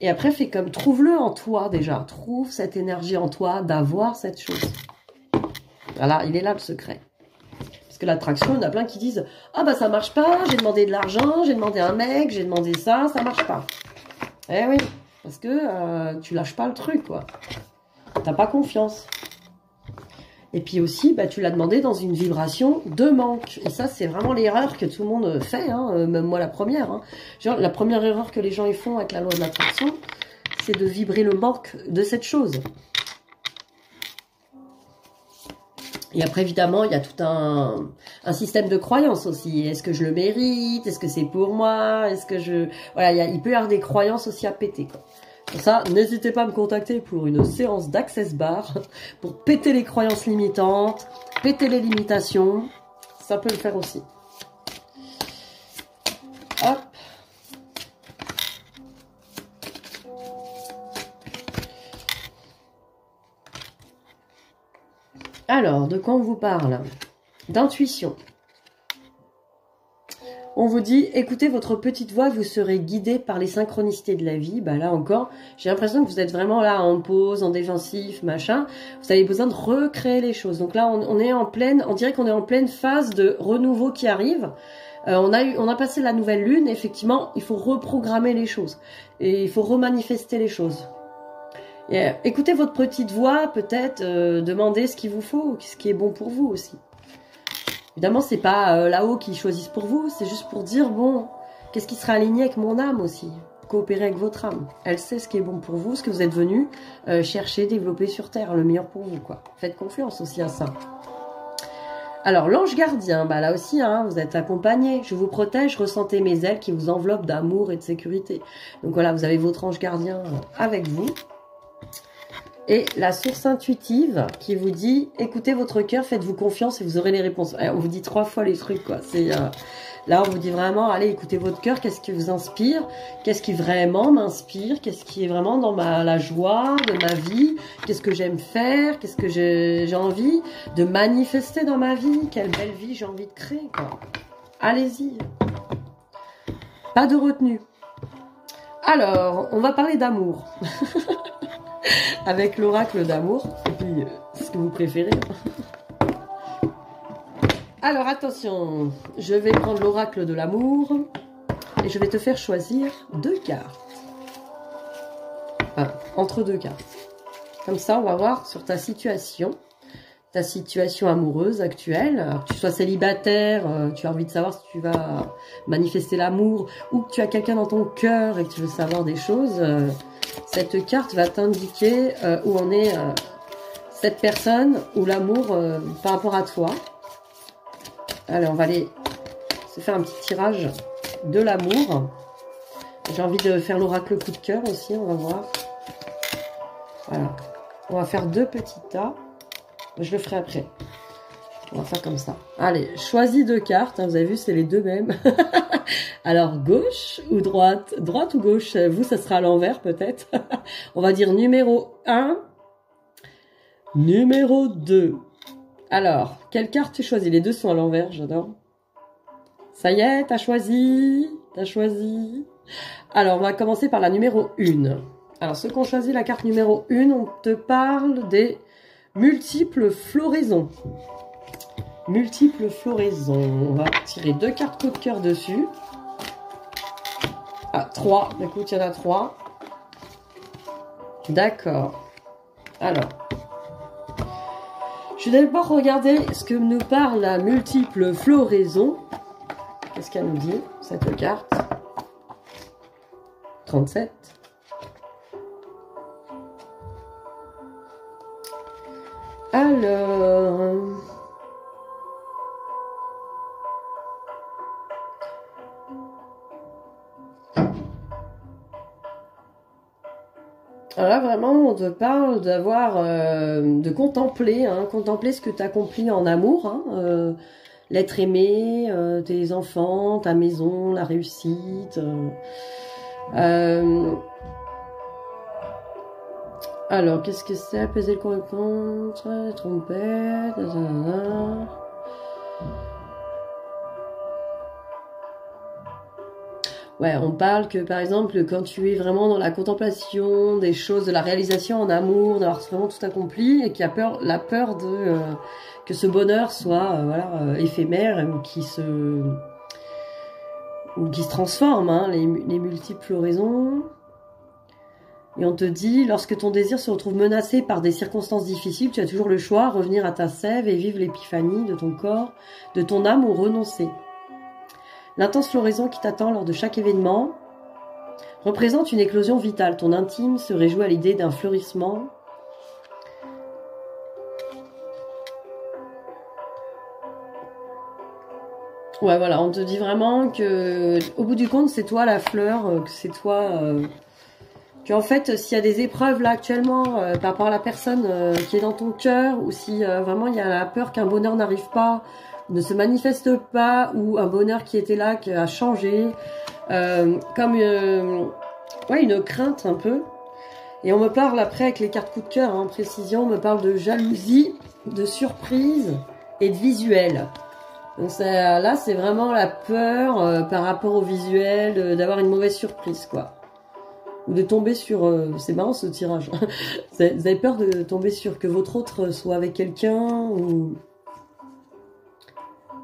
Et après, fais comme, trouve-le en toi déjà. Trouve cette énergie en toi d'avoir cette chose. Voilà, il est là le secret. Parce que l'attraction, il y en a plein qui disent « Ah bah ça marche pas, j'ai demandé de l'argent, j'ai demandé un mec, j'ai demandé ça marche pas. » Eh oui, parce que tu lâches pas le truc, quoi. T'as pas confiance. Et puis aussi, bah, tu l'as demandé dans une vibration de manque. Et ça, c'est vraiment l'erreur que tout le monde fait, hein, même moi la première. Hein. Genre, la première erreur que les gens ils font avec la loi de l'attraction, c'est de vibrer le manque de cette chose. Et après, évidemment, il y a tout un système de croyances aussi. Est-ce que je le mérite? Est-ce que c'est pour moi? Est-ce que je... Voilà, il peut y avoir des croyances aussi à péter, quoi. Pour ça, n'hésitez pas à me contacter pour une séance d'Access Bar, pour péter les croyances limitantes, péter les limitations. Ça peut le faire aussi. Hop. Alors, de quoi on vous parle? D'intuition. On vous dit, écoutez votre petite voix, vous serez guidé par les synchronicités de la vie. Bah là encore, j'ai l'impression que vous êtes vraiment là en pause, en défensif, machin. Vous avez besoin de recréer les choses. Donc là, on est en pleine, on dirait qu'on est en pleine phase de renouveau qui arrive. On a passé la nouvelle lune. Effectivement, il faut reprogrammer les choses et il faut remanifester les choses. Et, écoutez votre petite voix, peut-être demandez ce qu'il vous faut, ce qui est bon pour vous aussi. Évidemment, c'est pas là-haut qui choisissent pour vous, c'est juste pour dire, bon, qu'est-ce qui sera aligné avec mon âme aussi? Coopérer avec votre âme. Elle sait ce qui est bon pour vous, ce que vous êtes venu chercher, développer sur Terre, le meilleur pour vous, quoi. Faites confiance aussi à ça. Alors, l'ange gardien, bah là aussi, hein, vous êtes accompagné. Je vous protège, ressentez mes ailes qui vous enveloppent d'amour et de sécurité. Donc voilà, vous avez votre ange gardien avec vous. Et la source intuitive qui vous dit, écoutez votre cœur, faites-vous confiance et vous aurez les réponses. On vous dit 3 fois les trucs, quoi. C'est là, on vous dit vraiment, allez, écoutez votre cœur, qu'est-ce qui vous inspire, qu'est-ce qui vraiment m'inspire, qu'est-ce qui est vraiment dans la joie de ma vie, qu'est-ce que j'aime faire, qu'est-ce que j'ai envie de manifester dans ma vie, quelle belle vie j'ai envie de créer, quoi. Allez-y. Pas de retenue. Alors, on va parler d'amour. Avec l'oracle d'amour. Et puis, ce que vous préférez. Alors, attention. Je vais prendre l'oracle de l'amour. Et je vais te faire choisir 2 cartes. Enfin, entre 2 cartes. Comme ça, on va voir sur ta situation amoureuse actuelle. Alors, que tu sois célibataire, tu as envie de savoir si tu vas manifester l'amour, ou que tu as quelqu'un dans ton cœur et que tu veux savoir des choses, cette carte va t'indiquer où en est cette personne ou l'amour par rapport à toi. Allez, on va aller se faire un petit tirage de l'amour. J'ai envie de faire l'oracle coup de cœur aussi, on va voir. Voilà. On va faire 2 petits tas. Je le ferai après. On va faire comme ça. Allez, choisis 2 cartes. Hein, vous avez vu, c'est les 2 mêmes. Alors, gauche ou droite? Droite ou gauche? Vous, ça sera à l'envers peut-être. On va dire numéro 1. Numéro 2. Alors, quelle carte tu choisis? Les 2 sont à l'envers, j'adore. Ça y est, t'as choisi? T'as choisi? Alors, on va commencer par la numéro 1. Alors, ceux qui ont choisi la carte numéro 1, on te parle des multiples floraisons. Multiples floraisons. On va tirer 2 cartes coup de cœur dessus. Ah, 3. Écoute, il y en a 3. D'accord. Alors. Je vais d'abord regarder ce que nous parle la multiple floraison. Qu'est-ce qu'elle nous dit, cette carte? 37. Alors là, vraiment, on te parle d'avoir, de contempler, hein, contempler ce que tu accomplis en amour, hein, l'être aimé, tes enfants, ta maison, la réussite. Alors, qu'est-ce que c'est? Apaiser le contre, trompette, Ouais, on parle que, par exemple, quand tu es vraiment dans la contemplation des choses, de la réalisation en amour, d'avoir vraiment tout accompli, et qu'il y a la peur de que ce bonheur soit voilà, éphémère ou qui se transforme, hein, les multiples floraisons. Et on te dit, lorsque ton désir se retrouve menacé par des circonstances difficiles, tu as toujours le choix, revenir à ta sève et vivre l'épiphanie de ton corps, de ton âme ou renoncer. L'intense floraison qui t'attend lors de chaque événement représente une éclosion vitale. Ton intime se réjouit à l'idée d'un fleurissement. Ouais, voilà, on te dit vraiment que, au bout du compte, c'est toi la fleur, que c'est toi... qu'en fait, s'il y a des épreuves là actuellement par rapport à la personne qui est dans ton cœur, ou si vraiment il y a la peur qu'un bonheur n'arrive pas, ne se manifeste pas, ou un bonheur qui était là, qui a changé, comme ouais, une crainte un peu. Et on me parle après avec les cartes coup de cœur, en précision, on me parle de jalousie, de surprise et de visuel. Donc ça, là, c'est vraiment la peur par rapport au visuel, d'avoir une mauvaise surprise, quoi. Ou de tomber sur... c'est marrant ce tirage. Vous avez peur de tomber sur que votre autre soit avec quelqu'un, ou...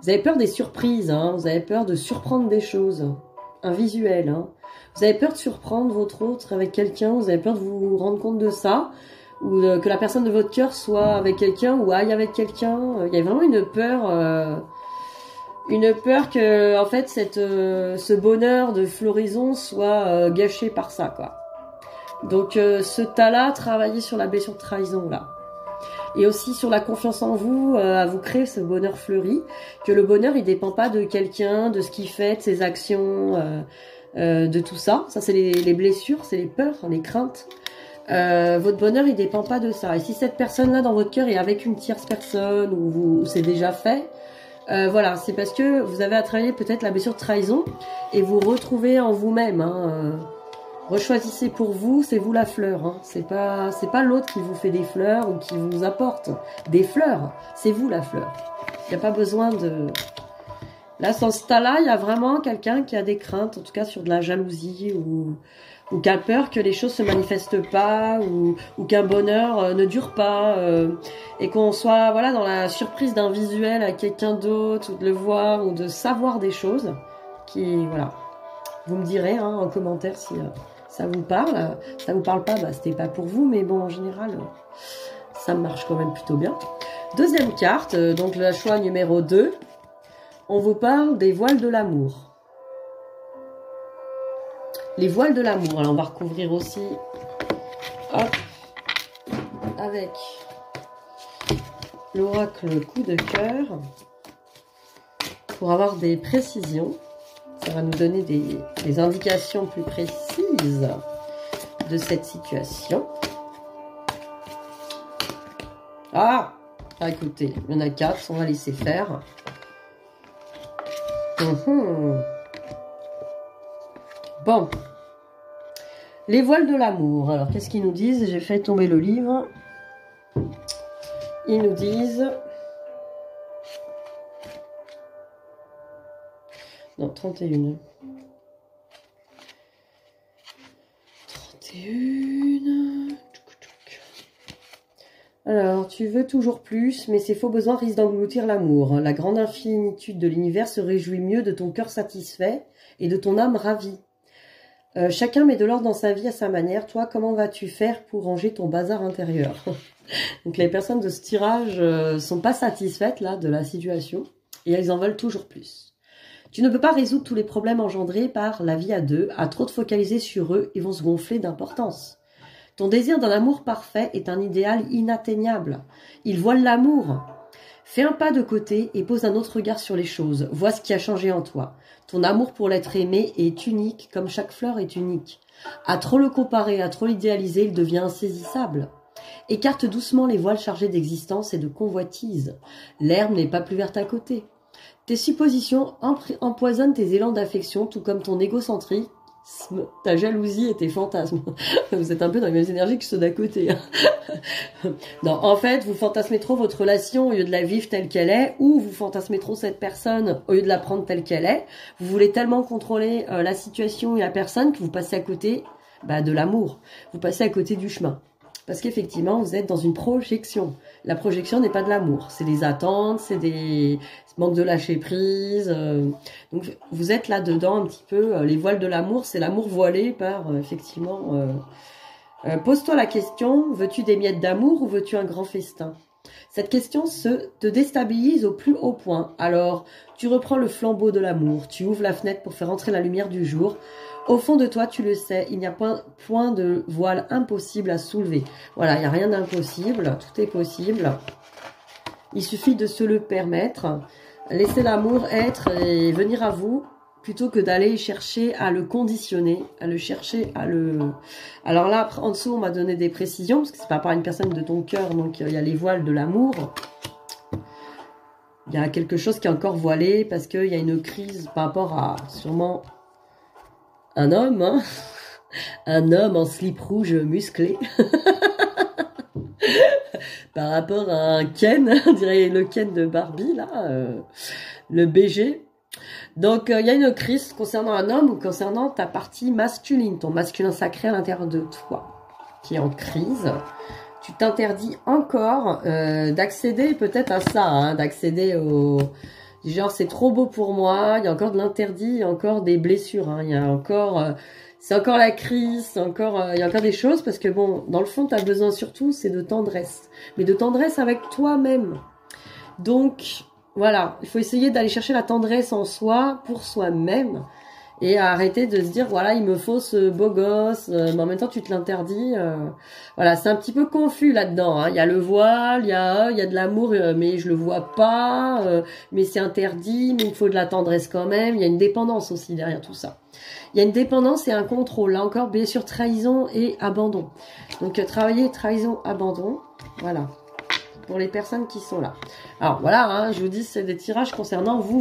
Vous avez peur des surprises, hein, vous avez peur de surprendre des choses. Un visuel, hein. Vous avez peur de surprendre votre autre avec quelqu'un, vous avez peur de vous rendre compte de ça, ou que la personne de votre cœur soit avec quelqu'un, ou aille avec quelqu'un. Il y a vraiment une peur que, en fait, ce bonheur de floraison soit gâché par ça, quoi. Donc, ce tas-là, travaillez sur la blessure de trahison, là. Et aussi sur la confiance en vous, à vous créer ce bonheur fleuri, que le bonheur, il dépend pas de quelqu'un, de ce qu'il fait, de ses actions, de tout ça. Ça, c'est les blessures, c'est les peurs, les craintes. Votre bonheur, il dépend pas de ça. Et si cette personne-là dans votre cœur est avec une tierce personne ou c'est déjà fait, voilà, c'est parce que vous avez à travailler peut-être la blessure de trahison et vous retrouvez en vous-même. Hein, rechoisissez pour vous, c'est vous la fleur. Hein. C'est pas l'autre qui vous fait des fleurs ou qui vous apporte des fleurs. C'est vous la fleur. Il n'y a pas besoin de... Là, dans ce tas-là, il y a vraiment quelqu'un qui a des craintes, en tout cas sur de la jalousie ou qui a peur que les choses se manifestent pas ou qu'un bonheur ne dure pas et qu'on soit voilà dans la surprise d'un visuel à quelqu'un d'autre ou de le voir ou de savoir des choses qui voilà. Vous me direz hein, en commentaire si ça vous parle. Ça vous parle pas, bah, c'était pas pour vous, mais bon en général ça marche quand même plutôt bien. Deuxième carte, donc le choix numéro 2. On vous parle des voiles de l'amour. Les voiles de l'amour. Alors, on va recouvrir aussi hop, avec l'oracle coup de cœur pour avoir des précisions. Ça va nous donner des indications plus précises de cette situation. Ah, écoutez, il y en a 4, on va laisser faire. Bon, les voiles de l'amour. Alors, qu'est-ce qu'ils nous disent? J'ai fait tomber le livre. Ils nous disent... Non, 31. 31. Alors, tu veux toujours plus, mais ces faux besoins risquent d'engloutir l'amour. La grande infinitude de l'univers se réjouit mieux de ton cœur satisfait et de ton âme ravie. Chacun met de l'ordre dans sa vie à sa manière. Toi, comment vas-tu faire pour ranger ton bazar intérieur? Donc, les personnes de ce tirage sont pas satisfaites là de la situation et elles en veulent toujours plus. Tu ne peux pas résoudre tous les problèmes engendrés par la vie à deux. À trop te focaliser sur eux, ils vont se gonfler d'importance. Ton désir d'un amour parfait est un idéal inatteignable. Il voile l'amour. Fais un pas de côté et pose un autre regard sur les choses. Vois ce qui a changé en toi. Ton amour pour l'être aimé est unique, comme chaque fleur est unique. À trop le comparer, à trop l'idéaliser, il devient insaisissable. Écarte doucement les voiles chargés d'existence et de convoitise. L'herbe n'est pas plus verte à côté. Tes suppositions empoisonnent tes élans d'affection, tout comme ton égocentrisme, ta jalousie et tes fantasmes. Vous êtes un peu dans les mêmes énergies que ceux d'à côté. Non, en fait, vous fantasmez trop votre relation au lieu de la vivre telle qu'elle est, ou vous fantasmez trop cette personne au lieu de la prendre telle qu'elle est. Vous voulez tellement contrôler la situation et la personne que vous passez à côté de l'amour. Vous passez à côté du chemin. Parce qu'effectivement, vous êtes dans une projection. La projection n'est pas de l'amour. C'est des attentes, c'est des manques de lâcher prise. Donc, vous êtes là-dedans un petit peu. Les voiles de l'amour, c'est l'amour voilé par, effectivement... pose-toi la question, veux-tu des miettes d'amour ou veux-tu un grand festin? Cette question te déstabilise au plus haut point. Alors, tu reprends le flambeau de l'amour. Tu ouvres la fenêtre pour faire entrer la lumière du jour. Au fond de toi, tu le sais, il n'y a point de voile impossible à soulever. Voilà, il n'y a rien d'impossible, tout est possible. Il suffit de se le permettre. Laissez l'amour être et venir à vous, plutôt que d'aller chercher à le conditionner, à le chercher à le... Alors là, en dessous, on m'a donné des précisions, parce que c'est pas par une personne de ton cœur, donc il y a les voiles de l'amour. Il y a quelque chose qui est encore voilé, parce qu'il y a une crise par rapport à, sûrement... un homme, hein, un homme en slip rouge musclé, par rapport à un Ken, on dirait le Ken de Barbie, là, le BG. Donc, il y a une crise concernant un homme ou concernant ta partie masculine, ton masculin sacré à l'intérieur de toi, qui est en crise. Tu t'interdis encore d'accéder peut-être à ça, hein, d'accéder au... Genre, c'est trop beau pour moi, il y a encore de l'interdit, il y a encore des blessures, hein, il y a encore... c'est encore la crise, il y a encore des choses, parce que bon, dans le fond, tu as besoin surtout, c'est de tendresse. Mais de tendresse avec toi-même. Donc, voilà, il faut essayer d'aller chercher la tendresse en soi, pour soi-même. Et à arrêter de se dire, voilà, il me faut ce beau gosse, mais en même temps, tu te l'interdis. Voilà, c'est un petit peu confus là-dedans. Hein. Il y a le voile, il y a de l'amour, mais je le vois pas, mais c'est interdit, mais il faut de la tendresse quand même. Il y a une dépendance aussi derrière tout ça. Il y a une dépendance et un contrôle. Là encore, bien sûr, trahison et abandon. Donc, travailler, trahison, abandon. Voilà. Pour les personnes qui sont là. Alors, voilà, hein, je vous dis, c'est des tirages concernant vous,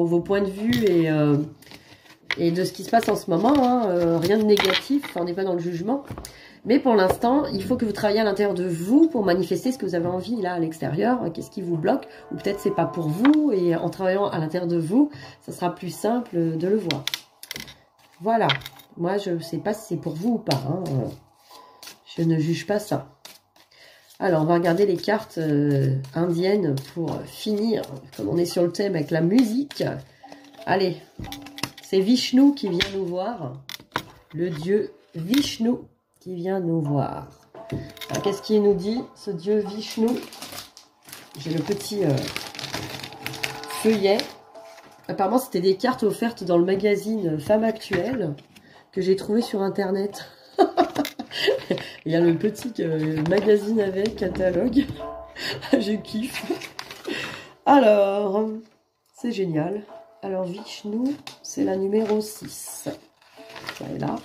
vos points de vue et de ce qui se passe en ce moment, hein, rien de négatif, on n'est pas dans le jugement. Mais pour l'instant, il faut que vous travailliez à l'intérieur de vous pour manifester ce que vous avez envie là à l'extérieur. Qu'est-ce qui vous bloque? Ou peut-être c'est pas pour vous et en travaillant à l'intérieur de vous, ça sera plus simple de le voir. Voilà. Moi, je ne sais pas si c'est pour vous ou pas. Hein. Je ne juge pas ça. Alors, on va regarder les cartes indiennes pour finir. Comme on est sur le thème avec la musique. Allez. C'est Vishnu qui vient nous voir. Le dieu Vishnu qui vient nous voir. Qu'est-ce qu'il nous dit, ce dieu Vishnu? J'ai le petit feuillet. Apparemment, c'était des cartes offertes dans le magazine Femme Actuelle que j'ai trouvé sur Internet. Il y a le petit magazine avec catalogue. Je kiffe. Alors, c'est génial. Alors, Vishnu, c'est la numéro 6. Elle est là.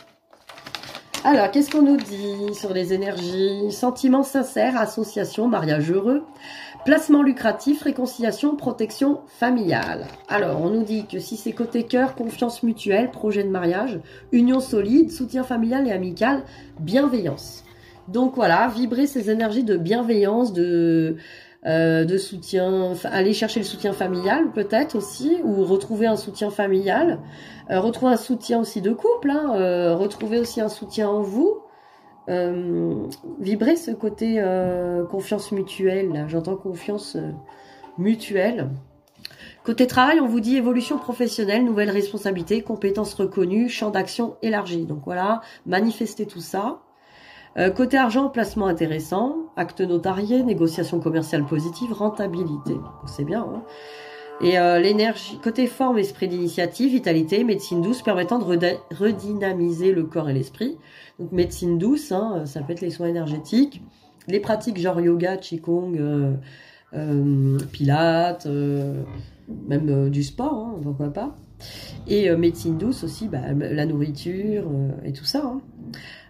Alors, qu'est-ce qu'on nous dit sur les énergies? Sentiments sincères, association, mariage heureux, placement lucratif, réconciliation, protection familiale. Alors, on nous dit que si c'est côté cœur, confiance mutuelle, projet de mariage, union solide, soutien familial et amical, bienveillance. Donc voilà, vibrer ces énergies de bienveillance, de soutien, aller chercher le soutien familial peut-être aussi, ou retrouver un soutien familial, retrouver un soutien aussi de couple, hein, retrouver aussi un soutien en vous, vibrer ce côté confiance mutuelle, j'entends confiance mutuelle. Côté travail, on vous dit évolution professionnelle, nouvelles responsabilités, compétences reconnues, champ d'action élargi. Donc voilà, manifestez tout ça. Côté argent, placement intéressant, acte notarié, négociation commerciale positive, rentabilité. C'est bien, hein. Et l'énergie, côté forme, esprit d'initiative, vitalité, médecine douce permettant de redynamiser le corps et l'esprit. Donc médecine douce, hein, ça peut être les soins énergétiques, les pratiques genre yoga, qigong, pilates, même du sport, hein, pourquoi pas. Et médecine douce aussi, bah, la nourriture et tout ça, hein.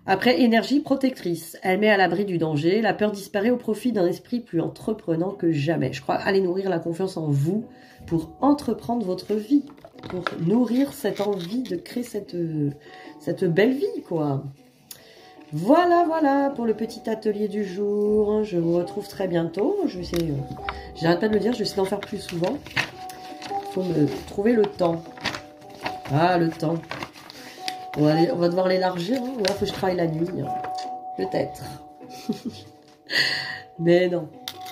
Après, énergie protectrice. Elle met à l'abri du danger. La peur disparaît au profit d'un esprit plus entreprenant que jamais. Je crois aller nourrir la confiance en vous pour entreprendre votre vie. Pour nourrir cette envie de créer cette belle vie, quoi. Voilà, voilà pour le petit atelier du jour. Je vous retrouve très bientôt. Je vais essayer, j'arrête pas de le dire, je vais essayer d'en faire plus souvent. Il faut me trouver le temps. Ah, le temps. On va devoir l'élargir, hein. Ou alors faut que je travaille la nuit. Hein. Peut-être. Mais non.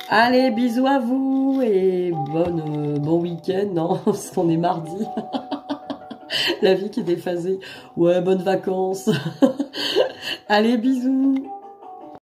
Allez, bisous à vous et bon week-end. Non, parce qu'on est mardi. La vie qui est déphasée. Ouais, bonnes vacances. Allez, bisous.